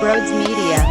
Broads Media.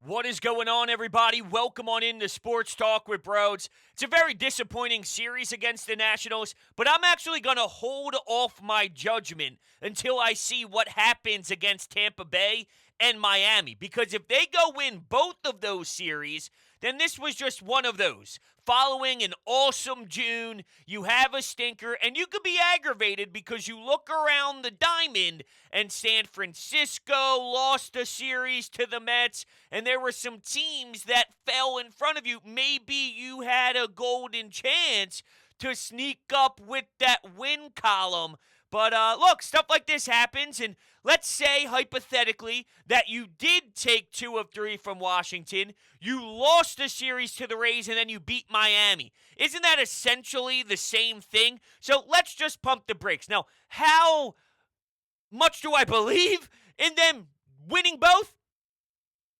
What is going on, everybody? Welcome on into Sports Talk with Broads. It's a very disappointing series against the Nationals, but I'm actually going to hold off my judgment until I see what happens against Tampa Bay and Miami. Because if they go win both of those series, then this was just one of those. Following an awesome June, you have a stinker, and you could be aggravated because you look around the diamond and San Francisco lost a series to the Mets, and there were some teams that fell in front of you. Maybe you had a golden chance to sneak up with that win column. But look, stuff like this happens, and let's say, hypothetically, that you did take 2 of 3 from Washington, you lost the series to the Rays, and then you beat Miami. Isn't that essentially the same thing? So let's just pump the brakes. Now, how much do I believe in them winning both?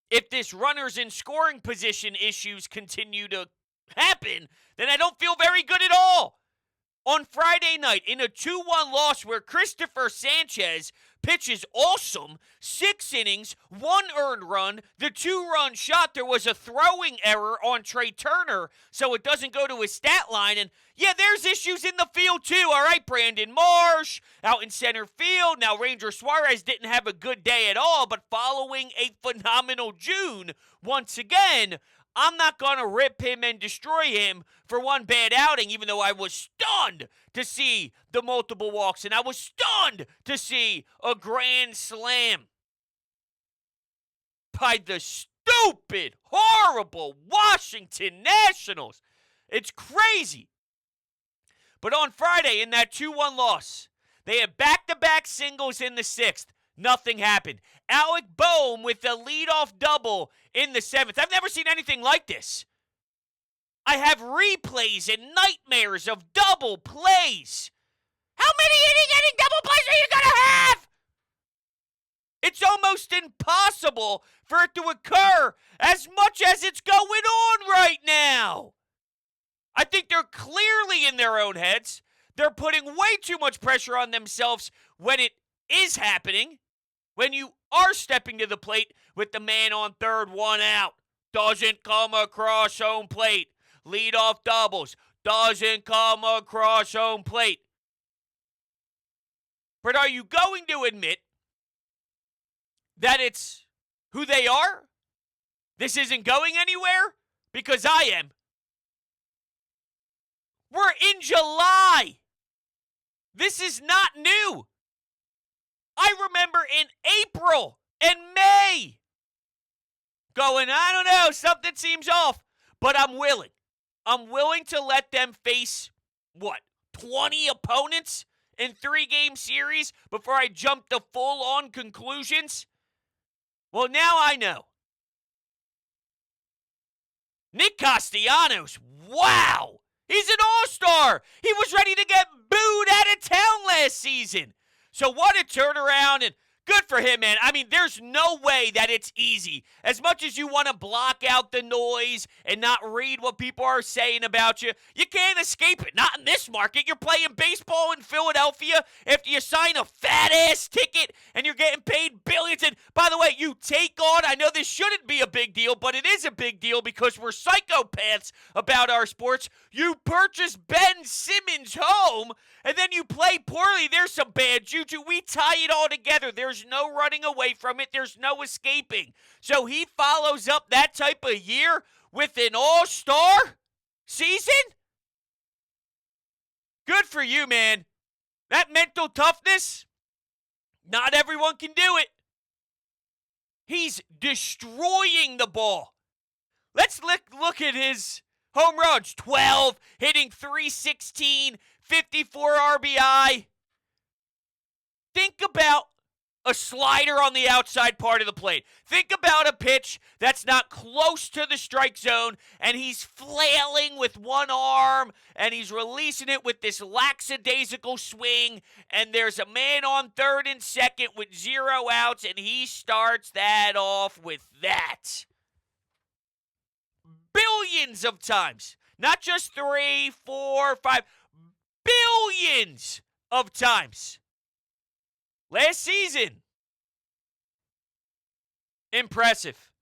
If this runners in scoring position issues continue to happen, then I don't feel very good at all. On Friday night, in a 2-1 loss where Christopher Sanchez pitches awesome, 6 innings, 1 earned run, the 2-run shot, there was a throwing error on Trey Turner, so it doesn't go to his stat line. And yeah, there's issues in the field too, all right? Brandon Marsh out in center field. Now, Ranger Suarez didn't have a good day at all, but following a phenomenal June, once again, I'm not going to rip him and destroy him for one bad outing, even though I was stunned to see the multiple walks, and I was stunned to see a grand slam by the stupid, horrible Washington Nationals. It's crazy. But on Friday, in that 2-1 loss, they had back-to-back singles in the 6th. Nothing happened. Alec Boehm with the leadoff double in the 7th. I've never seen anything like this. I have replays and nightmares of double plays. How many inning double plays are you going to have? It's almost impossible for it to occur as much as it's going on right now. I think they're clearly in their own heads. They're putting way too much pressure on themselves when it is happening. When you are stepping to the plate with the man on third, 1 out, doesn't come across home plate. Leadoff doubles, doesn't come across home plate. But are you going to admit that it's who they are? This isn't going anywhere? Because I am. We're in July. This is not new. I remember in April and May going, I don't know, something seems off. But I'm willing. I'm willing to let them face, 20 opponents in 3-game series before I jump to full-on conclusions? Well, now I know. Nick Castellanos, wow! He's an all-star! He was ready to get booed out of town last season. So what a turnaround, and good for him, man. I mean, there's no way that it's easy. As much as you want to block out the noise and not read what people are saying about you, you can't escape it. Not in this market. You're playing baseball in Philadelphia after you sign a fat-ass ticket and you're getting paid billions. And by the way, you take on, I know this shouldn't be a big deal, but it is a big deal because we're psychopaths about our sports. You purchase Ben Simmons home, and then you play poorly. There's some bad juju. We tie it all together. There's no running away from it. There's no escaping. So he follows up that type of year with an all-star season? Good for you, man. That mental toughness, not everyone can do it. He's destroying the ball. Let's look at his home runs. 12, hitting .316, 54 RBI. Think about a slider on the outside part of the plate. Think about a pitch that's not close to the strike zone, and he's flailing with one arm, and he's releasing it with this lackadaisical swing, and there's a man on third and second with 0 outs, and he starts that off with that. Billions of times. Not just 3, 4, 5. Billions of times. Last season. Impressive.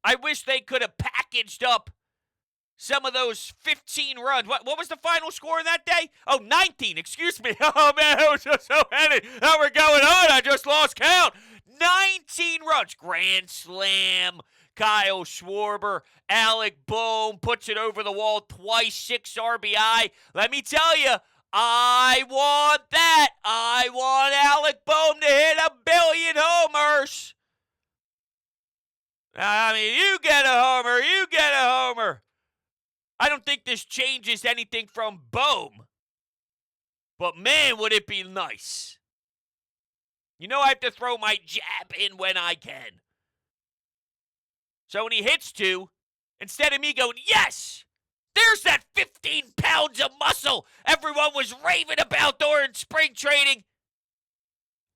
I wish they could have packaged up some of those 15 runs. What was the final score in that day? Oh, 19. Excuse me. Oh, man, it was just so many that were going on. I just lost count. 19 runs. Grand slam. Kyle Schwarber. Alec Bohm puts it over the wall twice. 6 RBI. Let me tell you, I want that. I want Alec Bohm to hit 1 billion homers. I mean, you get a homer. You get a homer. I don't think this changes anything from Bohm. But man, would it be nice. You know I have to throw my jab in when I can. So when he hits 2, instead of me going, yes, there's that 15 pounds of muscle everyone was raving about during spring training,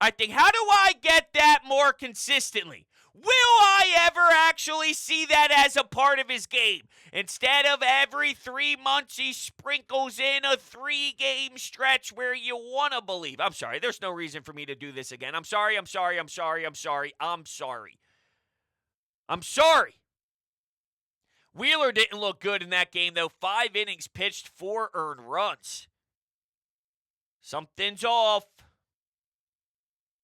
I think, how do I get that more consistently? Will I ever actually see that as a part of his game? Instead of every 3 months he sprinkles in a 3-game stretch where you want to believe. I'm sorry, there's no reason for me to do this again. I'm sorry. Wheeler didn't look good in that game, though. 5 innings pitched, 4 earned runs. Something's off.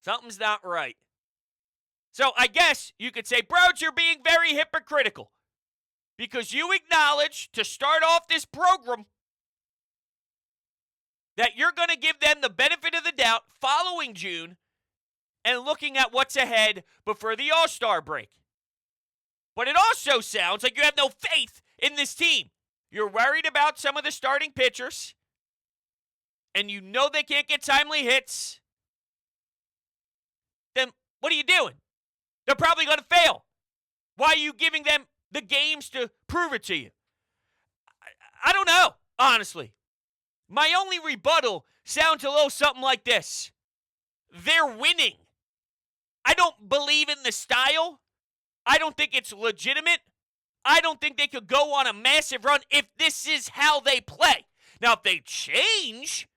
Something's not right. So I guess you could say, Broads, you're being very hypocritical because you acknowledge to start off this program that you're going to give them the benefit of the doubt following June and looking at what's ahead before the All-Star break. But it also sounds like you have no faith in this team. You're worried about some of the starting pitchers, and you know they can't get timely hits. Then what are you doing? They're probably going to fail. Why are you giving them the games to prove it to you? I don't know, honestly. My only rebuttal sounds a little something like this. They're winning. I don't believe in the style. I don't think it's legitimate. I don't think they could go on a massive run if this is how they play. Now, if they change,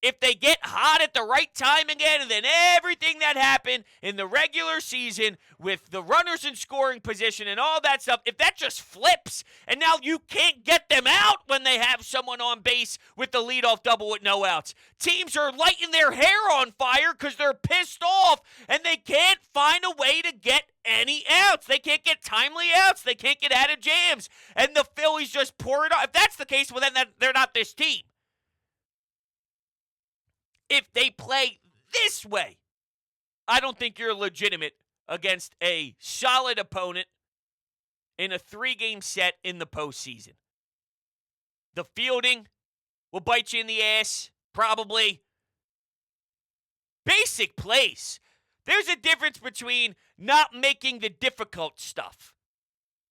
if they get hot at the right time again, and then everything that happened in the regular season with the runners in scoring position and all that stuff, if that just flips and now you can't get them out when they have someone on base with the leadoff double with no outs. Teams are lighting their hair on fire because they're pissed off and they can't find a way to get any outs. They can't get timely outs. They can't get out of jams. And the Phillies just pour it on. If that's the case, well, then they're not this team. If they play this way, I don't think you're legitimate against a solid opponent in a 3-game set in the postseason. The fielding will bite you in the ass, probably. Basic plays. There's a difference between not making the difficult stuff.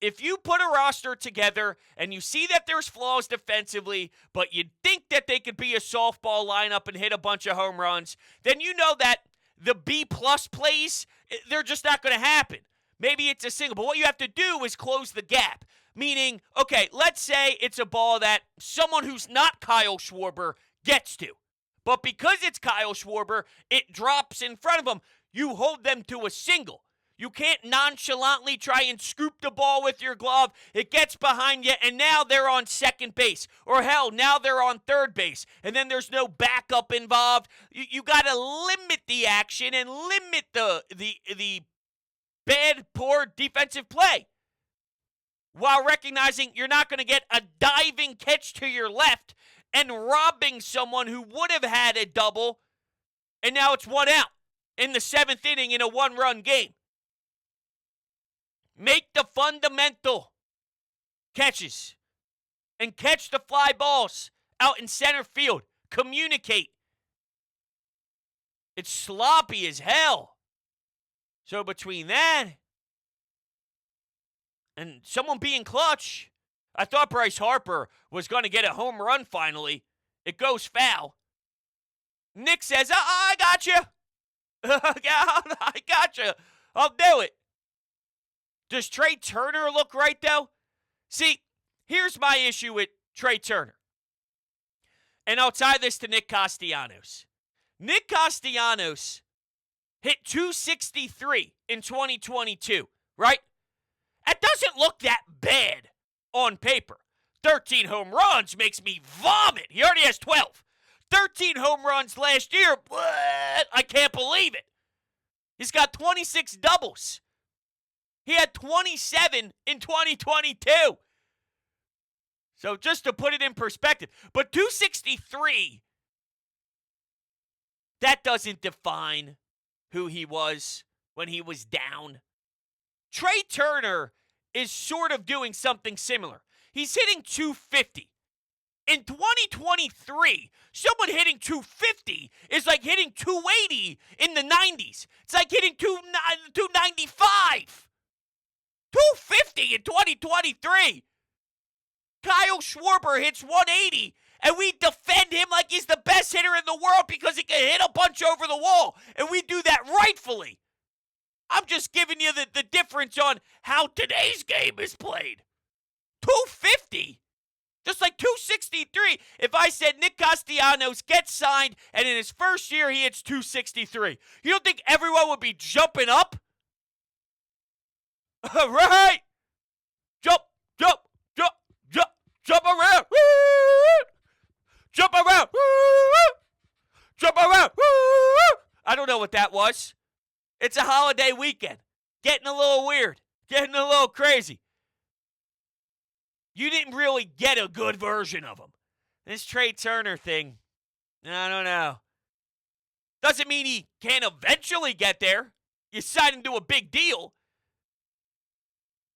If you put a roster together and you see that there's flaws defensively, but you think that they could be a softball lineup and hit a bunch of home runs, then you know that the B-plus plays, they're just not going to happen. Maybe it's a single, but what you have to do is close the gap. Meaning, okay, let's say it's a ball that someone who's not Kyle Schwarber gets to. But because it's Kyle Schwarber, it drops in front of them. You hold them to a single. You can't nonchalantly try and scoop the ball with your glove. It gets behind you, and now they're on second base. Or hell, now they're on third base, and then there's no backup involved. You got to limit the action and limit the bad, poor defensive play, while recognizing you're not going to get a diving catch to your left and robbing someone who would have had a double, and now it's 1 out in the 7th inning in a 1-run game. Make the fundamental catches and catch the fly balls out in center field. Communicate. It's sloppy as hell. So between that and someone being clutch, I thought Bryce Harper was going to get a home run finally. It goes foul. Nick says, I got you. I got you. I'll do it. Does Trey Turner look right, though? See, here's my issue with Trey Turner. And I'll tie this to Nick Castellanos. Nick Castellanos hit 263 in 2022, right? That doesn't look that bad on paper. 13 home runs makes me vomit. He already has 12. 13 home runs last year. What? I can't believe it. He's got 26 doubles. He had 27 in 2022. So just to put it in perspective. But 263, that doesn't define who he was when he was down. Trey Turner is sort of doing something similar. He's hitting 250. In 2023, someone hitting 250 is like hitting 280 in the 90s. It's like hitting 295. 250 in 2023. Kyle Schwarber hits 180, and we defend him like he's the best hitter in the world because he can hit a bunch over the wall, and we do that rightfully. I'm just giving you the difference on how today's game is played. 250? Just like 263. If I said Nick Castellanos gets signed and in his first year he hits 263, you don't think everyone would be jumping up? Right? Jump, jump, jump, jump, jump around. Jump around. Jump around. I don't know what that was. It's a holiday weekend. Getting a little weird. Getting a little crazy. You didn't really get a good version of him. This Trey Turner thing, I don't know. Doesn't mean he can't eventually get there. You sign him to a big deal.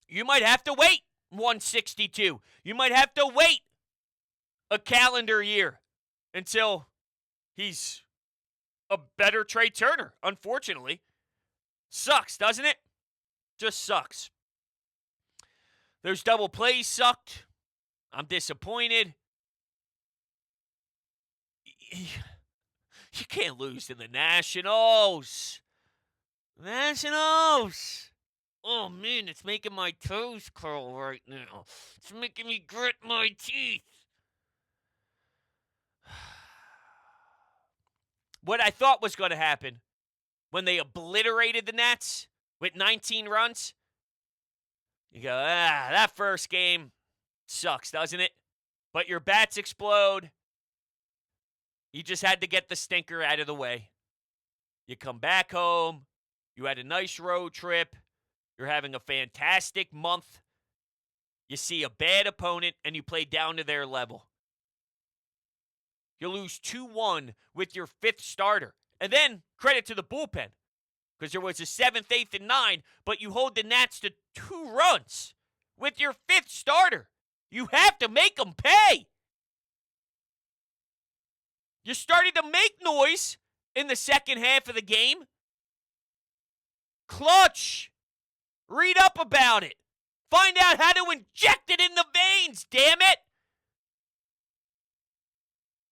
You might have to wait 162. You might have to wait a calendar year until he's a better Trey Turner, unfortunately. Sucks, doesn't it? Just sucks. Those double plays sucked. I'm disappointed. You can't lose to the Nationals. Nationals. Oh, man, it's making my toes curl right now. It's making me grit my teeth. What I thought was going to happen when they obliterated the Nats with 19 runs, you go, that first game sucks, doesn't it? But your bats explode. You just had to get the stinker out of the way. You come back home. You had a nice road trip. You're having a fantastic month. You see a bad opponent, and you play down to their level. You lose 2-1 with your fifth starter. And then, credit to the bullpen. Because there was a 7th, 8th, and 9, but you hold the Nats to 2 runs with your fifth starter. You have to make them pay. You started to make noise in the second half of the game. Clutch. Read up about it. Find out how to inject it in the veins, damn it.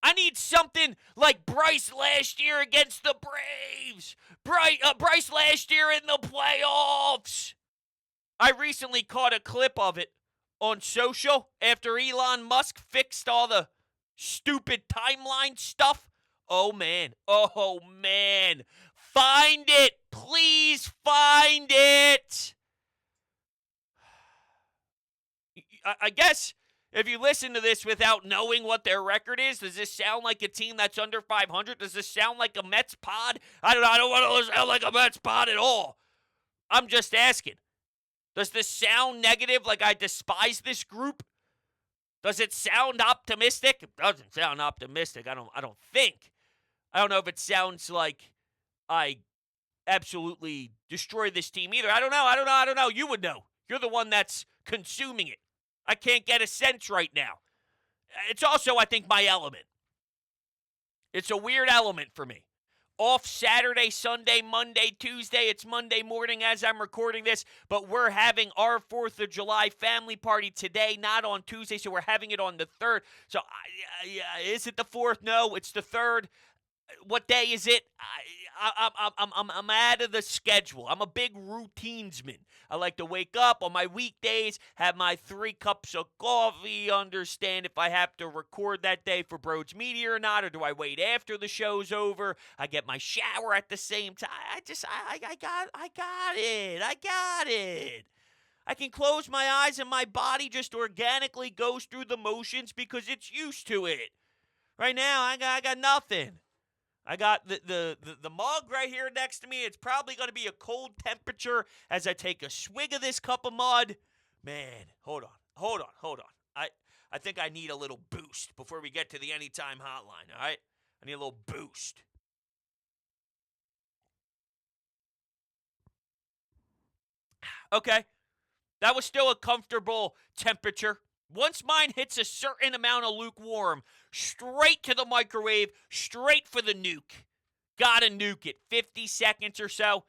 I need something like Bryce last year against the Braves. Bryce last year in the playoffs. I recently caught a clip of it on social after Elon Musk fixed all the stupid timeline stuff. Oh, man. Oh, man. Find it. Please find it. I guess if you listen to this without knowing what their record is, does this sound like a team that's under 500? Does this sound like a Mets pod? I don't know. I don't want to sound like a Mets pod at all. I'm just asking. Does this sound negative, like I despise this group? Does it sound optimistic? It doesn't sound optimistic. I don't think. I don't know if it sounds like I absolutely destroy this team either. I don't know. You would know. You're the one that's consuming it. I can't get a sense right now. It's also, I think, my element. It's a weird element for me. Off Saturday, Sunday, Monday, Tuesday. It's Monday morning as I'm recording this, but we're having our 4th of July family party today, not on Tuesday, so we're having it on the 3rd. So, is it the 4th? No, it's the 3rd. What day is it? I'm out of the schedule. I'm a big routinesman. I like to wake up on my weekdays, have my 3 cups of coffee, understand if I have to record that day for Broads Media or not, or do I wait after the show's over? I get my shower at the same time. I got it. I can close my eyes and my body just organically goes through the motions because it's used to it. Right now, I got nothing. I got the mug right here next to me. It's probably going to be a cold temperature as I take a swig of this cup of mud. Man, hold on. I think I need a little boost before we get to the Anytime Hotline, all right? I need a little boost. Okay, that was still a comfortable temperature. Once mine hits a certain amount of lukewarm, straight to the microwave, straight for the nuke. Gotta nuke it. 50 seconds or so.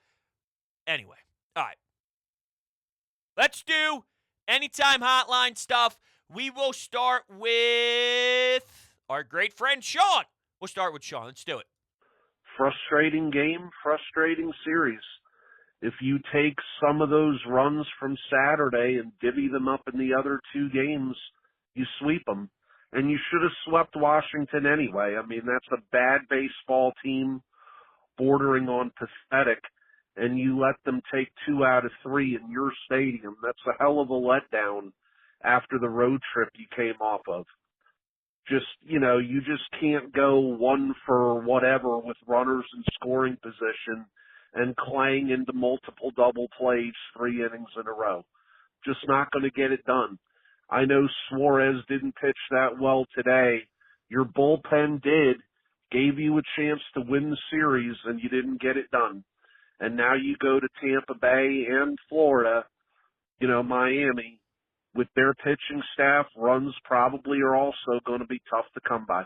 Anyway, all right. Let's do Anytime Hotline stuff. We will start with our great friend Sean. We'll start with Sean. Let's do it. Frustrating game, frustrating series. If you take some of those runs from Saturday and divvy them up in the other 2 games, you sweep them. And you should have swept Washington anyway. I mean, that's a bad baseball team bordering on pathetic, and you let them take 2 out of 3 in your stadium. That's a hell of a letdown after the road trip you came off of. You just can't go 1 for whatever with runners in scoring position and clang into multiple double plays 3 innings in a row. Just not going to get it done. I know Suarez didn't pitch that well today. Your bullpen did, gave you a chance to win the series, and you didn't get it done. And now you go to Tampa Bay and Florida, Miami, with their pitching staff, runs probably are also going to be tough to come by.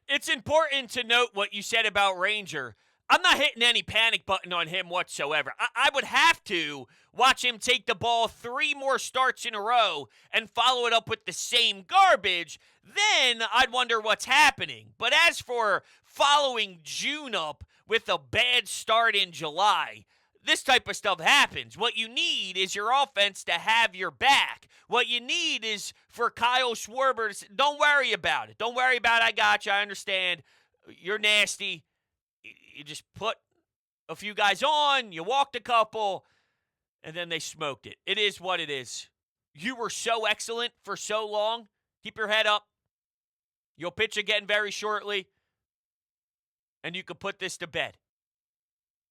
It's important to note what you said about Ranger. I'm not hitting any panic button on him whatsoever. I would have to watch him take the ball 3 more starts in a row and follow it up with the same garbage. Then I'd wonder what's happening. But as for following June up with a bad start in July, this type of stuff happens. What you need is your offense to have your back. What you need is for Kyle Schwarber to say, don't worry about it. Don't worry about it. I got you. I understand. You're nasty. You just put a few guys on, you walked a couple, and then they smoked it. It is what it is. You were so excellent for so long. Keep your head up. You'll pitch again very shortly, and you can put this to bed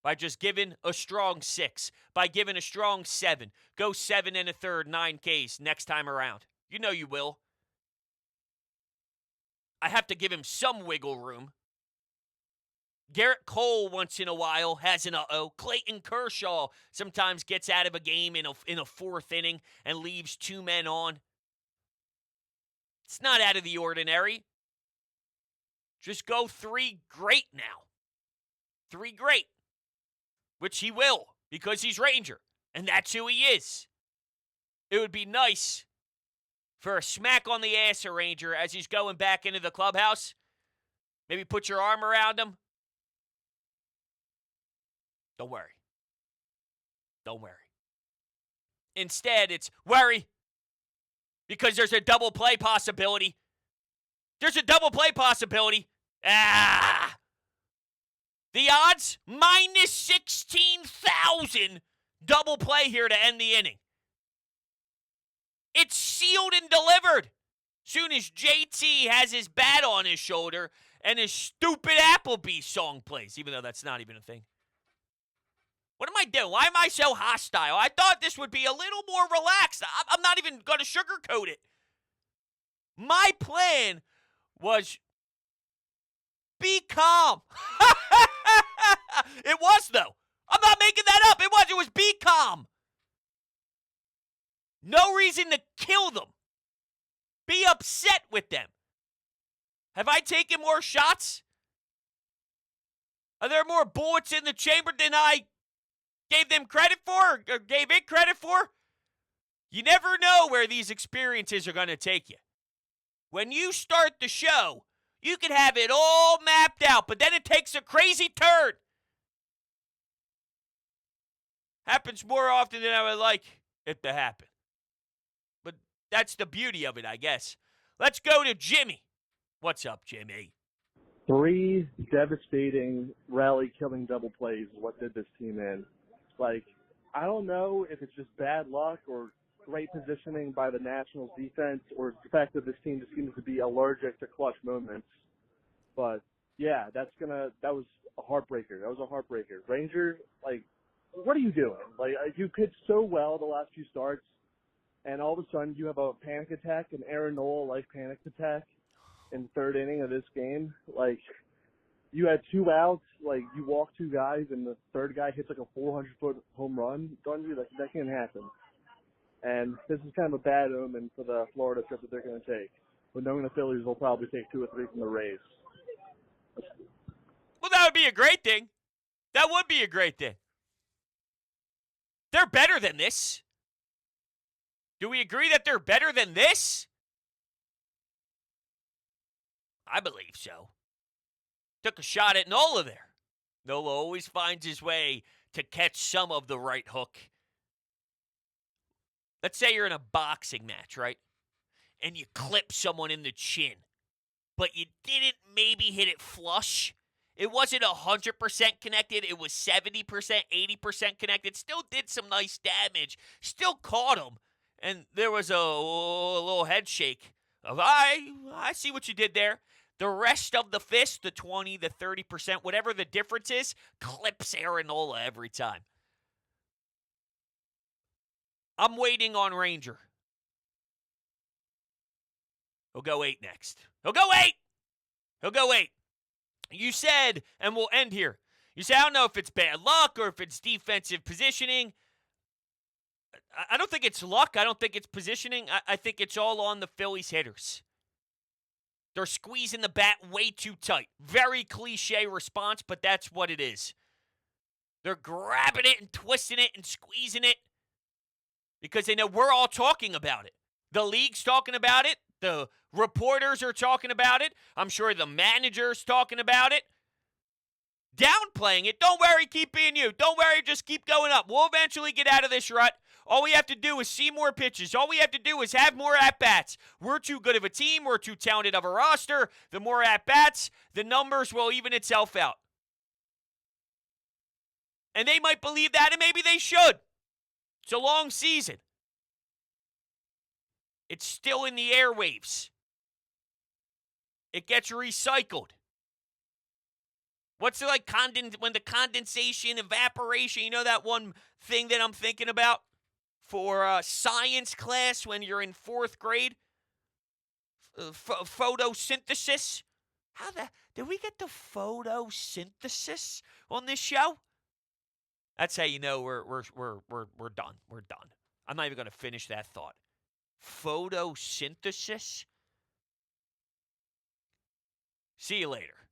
by just giving a strong 6, by giving a strong 7. Go 7 1/3, 9 Ks next time around. You know you will. I have to give him some wiggle room. Garrett Cole once in a while has an uh-oh. Clayton Kershaw sometimes gets out of a game in a 4th inning and leaves 2 men on. It's not out of the ordinary. Just go 3 great now. 3 great. Which he will, because he's Ranger. And that's who he is. It would be nice for a smack on the ass of Ranger as he's going back into the clubhouse. Maybe put your arm around him. Don't worry. Don't worry. Instead, it's worry because there's a double play possibility. There's a double play possibility. The odds, minus 16,000 double play here to end the inning. It's sealed and delivered. Soon as JT has his bat on his shoulder and his stupid Applebee's song plays, even though that's not even a thing. What am I doing? Why am I so hostile? I thought this would be a little more relaxed. I'm not even going to sugarcoat it. My plan was be calm. It was, though. I'm not making that up. It was be calm. No reason to kill them. Be upset with them. Have I taken more shots? Are there more bullets in the chamber than I gave them credit for, or gave it credit for? You never know where these experiences are going to take you. When you start the show You can have it all mapped out, but then it takes a crazy turn. Happens more often than I would like it to happen. But that's the beauty of it, I guess. Let's go to Jimmy. What's up, Jimmy? 3 devastating rally-killing double plays is what did this team in. Like, I don't know if it's just bad luck or great positioning by the Nationals defense or the fact that this team just seems to be allergic to clutch moments. But, yeah, that was a heartbreaker. That was a heartbreaker. Ranger, like, what are you doing? Like, you pitched so well the last few starts, and all of a sudden you have a panic attack, an Aaron Nola-like panic attack in the third inning of this game. Like, you had 2 outs, like, you walk 2 guys, and the third guy hits like a 400-foot home run. That can't happen. And this is kind of a bad omen for the Florida trip that they're going to take. But knowing the Phillies will probably take 2 or 3 from the Rays. Well, that would be a great thing. That would be a great thing. They're better than this. Do we agree that they're better than this? I believe so. Took a shot at Nola there. Nola always finds his way to catch some of the right hook. Let's say you're in a boxing match, right? And you clip someone in the chin, but you didn't maybe hit it flush. It wasn't 100% connected. It was 70%, 80% connected. Still did some nice damage. Still caught him. And there was a little head shake of, I see what you did there. The rest of the fist, the 20, the 30%, whatever the difference is, clips Aaron Nola every time. I'm waiting on Ranger. He'll go 8 next. He'll go 8! He'll go 8. You said, and we'll end here, you said, I don't know if it's bad luck or if it's defensive positioning. I don't think it's luck. I don't think it's positioning. I think it's all on the Phillies hitters. They're squeezing the bat way too tight. Very cliche response, but that's what it is. They're grabbing it and twisting it and squeezing it because they know we're all talking about it. The league's talking about it. The reporters are talking about it. I'm sure the manager's talking about it. Downplaying it. Don't worry, keep being you. Don't worry, just keep going up. We'll eventually get out of this rut. All we have to do is see more pitches. All we have to do is have more at-bats. We're too good of a team. We're too talented of a roster. The more at-bats, the numbers will even itself out. And they might believe that, and maybe they should. It's a long season. It's still in the airwaves. It gets recycled. What's it like when the condensation, evaporation, you know that one thing that I'm thinking about for science class when you're in 4th grade? Photosynthesis. Did we get the photosynthesis on this show? That's how you know we're done. We're done. I'm not even going to finish that thought. Photosynthesis. See you later.